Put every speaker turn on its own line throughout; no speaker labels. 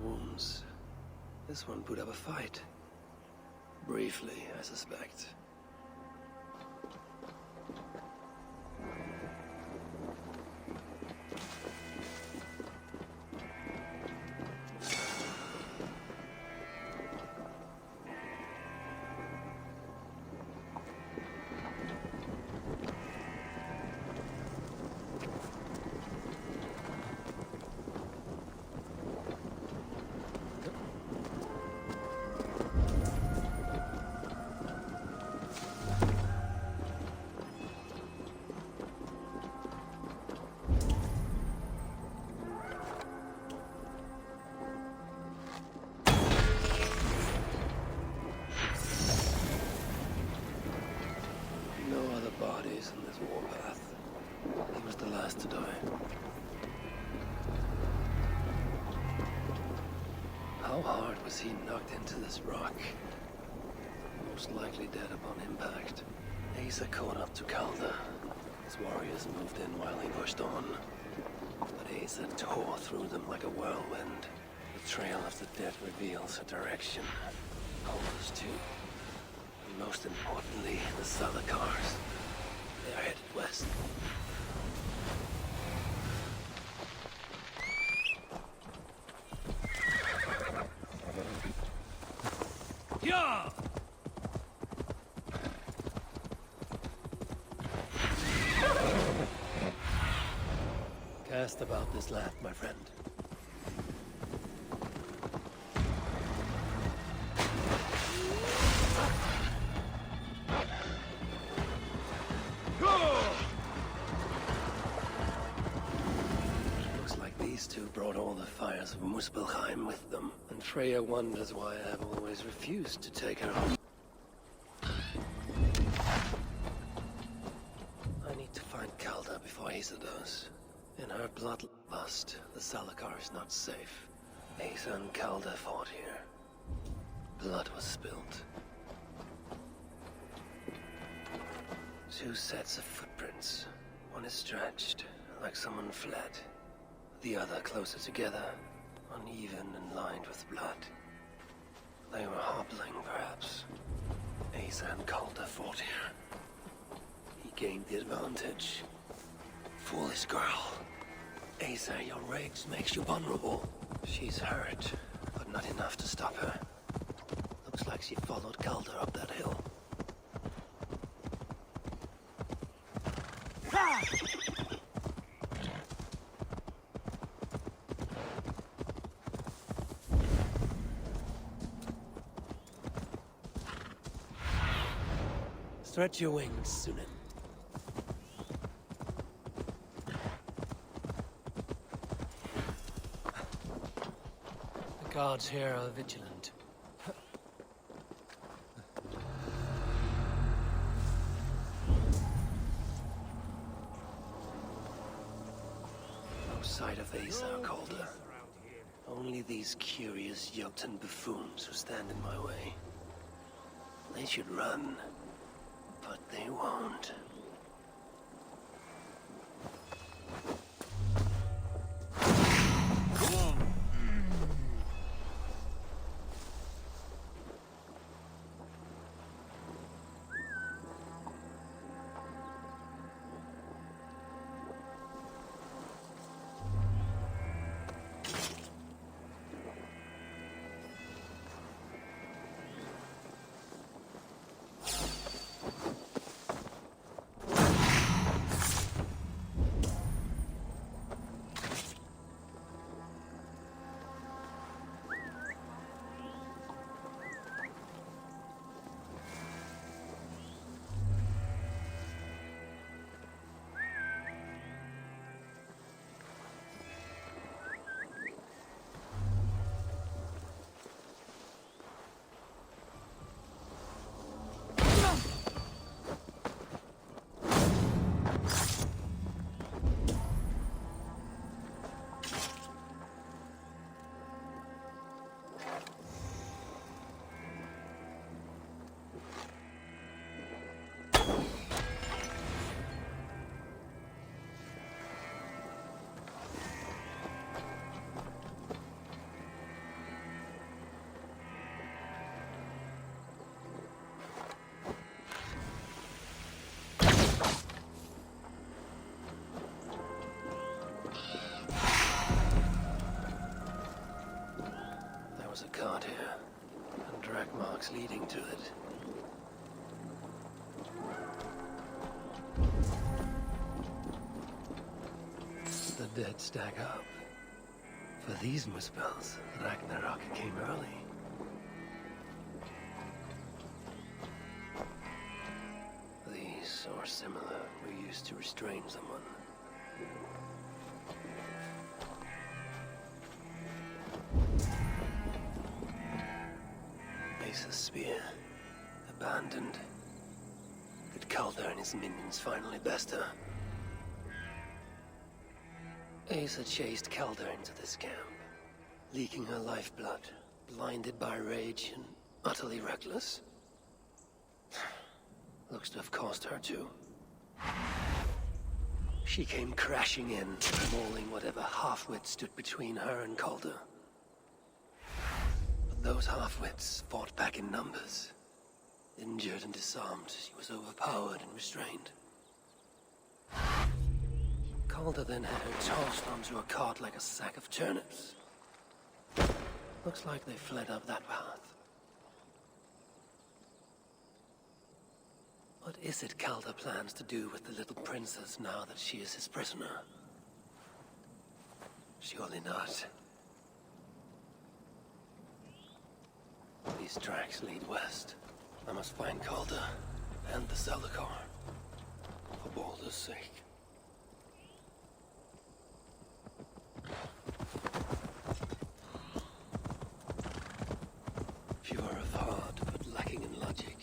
wounds. This one put up a fight. Briefly, I suspect. In this warpath. He was the last to die. How hard was he knocked into this rock? Most likely dead upon impact. Asa caught up to Calda. His warriors moved in while he pushed on. But Asa tore through them like a whirlwind. The trail of the dead reveals a direction. Calda's too. And most importantly, the Salakars. They are headed west. Yeah! Cast about this land, my friend. Brought all the fires of Muspelheim with them, and Freya wonders why I have always refused to take her home. I need to find Calda before Asa does. In her bloodlust, the Salakar is not safe. Asa and Calda fought here. Blood was spilled. 2 sets of footprints. One is stretched, like someone fled. The other closer together, uneven and lined with blood. They were hobbling, perhaps. Asa and Calda fought here. He gained the advantage. Foolish girl. Asa, your rage makes you vulnerable. She's hurt, but not enough to stop her. Looks like she followed Calda up that hill. Stretch your wings, Sunan. The guards here are vigilant. No sight of Asa or Calder. Only these curious Jotun buffoons who stand in my way. They should run. But they won't. was a cart here, and track marks leading to it. The dead stack up. For these muspels, Ragnarok came early. These, or similar, were used to restrain someone. Ace's spear, abandoned. Did Calder and his minions finally best her? Asa chased Calder into this camp, leaking her lifeblood, blinded by rage and utterly reckless. Looks to have cost her too. She came crashing in, mauling whatever half-wit stood between her and Calder. But those half-wits fought back in numbers. Injured and disarmed, she was overpowered and restrained. Calder then had her tossed onto a cart like a sack of turnips. Looks like they fled up that path. What is it Calder plans to do with the little princess now that she is his prisoner? Surely not. These tracks lead west. I must find Calder and the Celicar, for Baldur's sake. Pure of heart, but lacking in logic.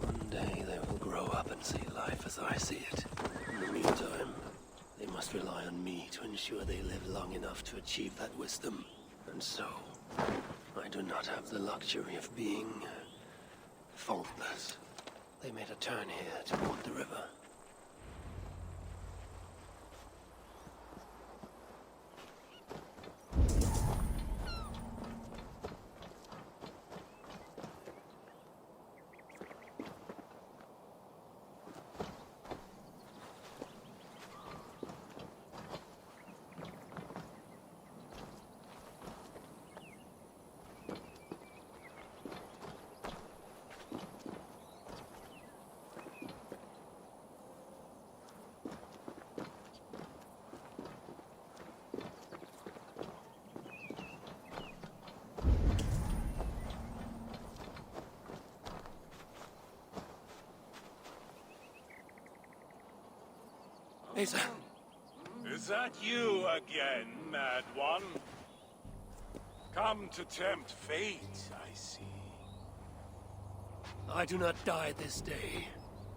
One day they will grow up and see life as I see it. In the meantime, they must rely on me to ensure they live long enough to achieve that wisdom. And so, I do not have the luxury of being faultless. They made a turn here toward the river. Asa.
Is that you again, Mad One? Come to tempt fate, I see.
I do not die this day.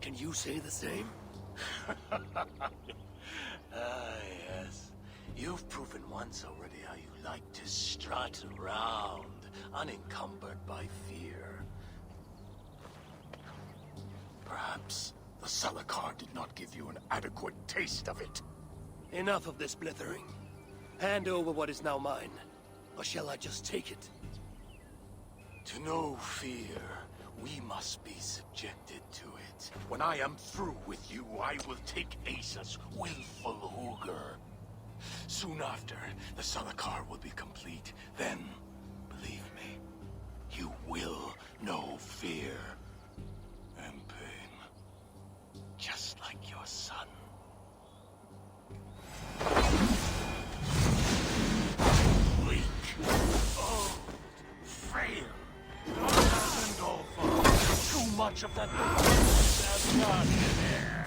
Can you say the same?
Yes. You've proven once already how you like to strut around, unencumbered by fear. Perhaps the Celicar did not give you an adequate taste of it.
Enough of this blithering. Hand over what is now mine, or shall I just take it?
To know fear, we must be subjected to it. When I am through with you, I will take Asa's willful hooger. Soon after, the Celicar will be complete. Then, believe me, you will know fear and pain. Just like your son. Weak, old, frail, and all for too much of that blood in there.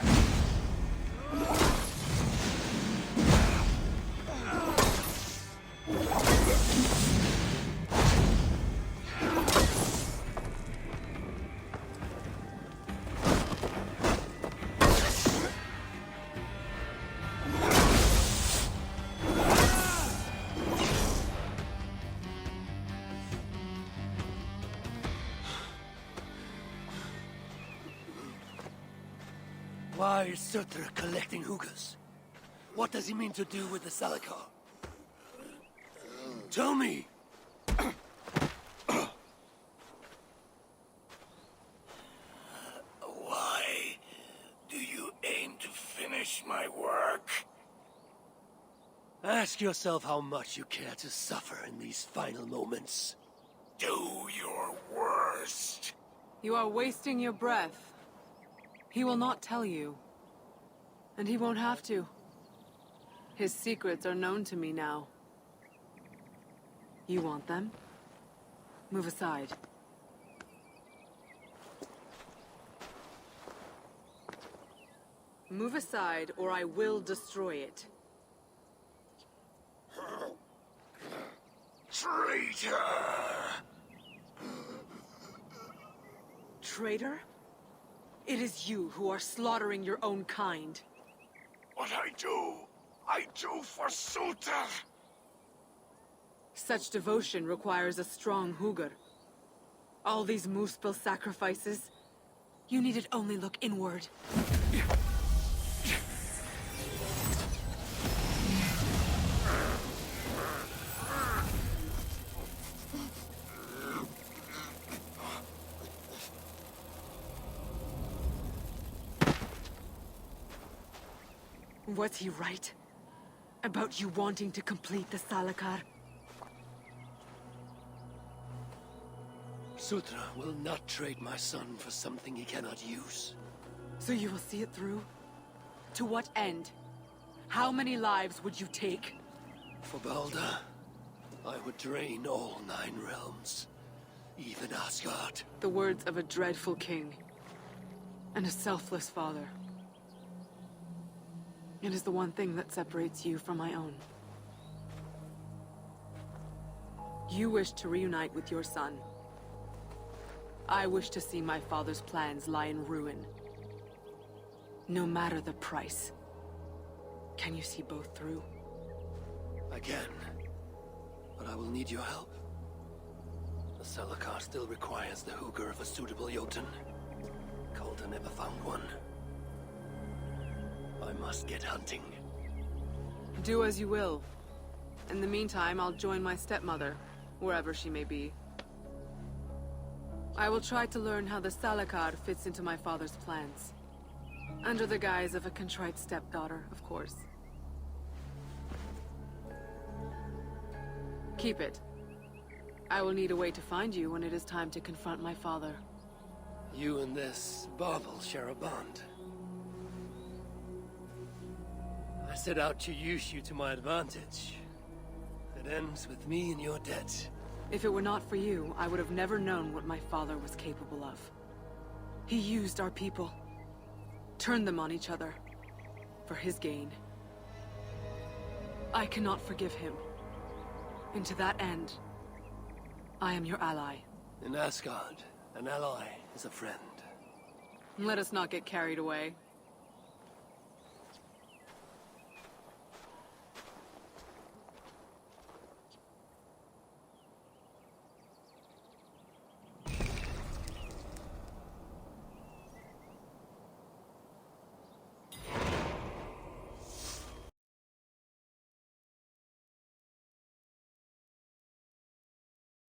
Why is Surtur collecting hookahs? What does he mean to do with the Celicar? Tell me!
Why do you aim to finish my work?
Ask Ask yourself how much you care to suffer in these final moments.
Do your worst.
You are wasting your breath. He will not tell you. And he won't have to. His secrets are known to me now. You want them? Move aside. Move aside, or I will destroy it.
Traitor!
Traitor? It is you who are slaughtering your own kind.
What I do for Suter!
Such devotion requires a strong Hugr. All these Muspel sacrifices, you needed only look inward. Was he right? About you wanting to complete the Salakar?
Sutra will not trade my son for something he cannot use.
So you will see it through? To what end? How many lives would you take?
For Balder, I would drain all 9 realms. Even Asgard.
The words of a dreadful king. And a selfless father. It is the one thing that separates you from my own. You wish to reunite with your son. I wish to see my father's plans lie in ruin. No matter the price. Can you see both through?
I can. But I will need your help. The Salakar still requires the Hugr of a suitable Jotun. Calder never found one. I must get hunting.
Do as you will. In the meantime, I'll join my stepmother, wherever she may be. I will try to learn how the Salakar fits into my father's plans. Under the guise of a contrite stepdaughter, of course. Keep it. I will need a way to find you when it is time to confront my father.
You and this bauble share a bond. I set out to use you to my advantage. It ends with me in your debt.
If it were not for you, I would have never known what my father was capable of. He used our people. Turned them on each other. For his gain. I cannot forgive him. And to that end, I am your ally.
In Asgard, an ally is a friend.
Let us not get carried away.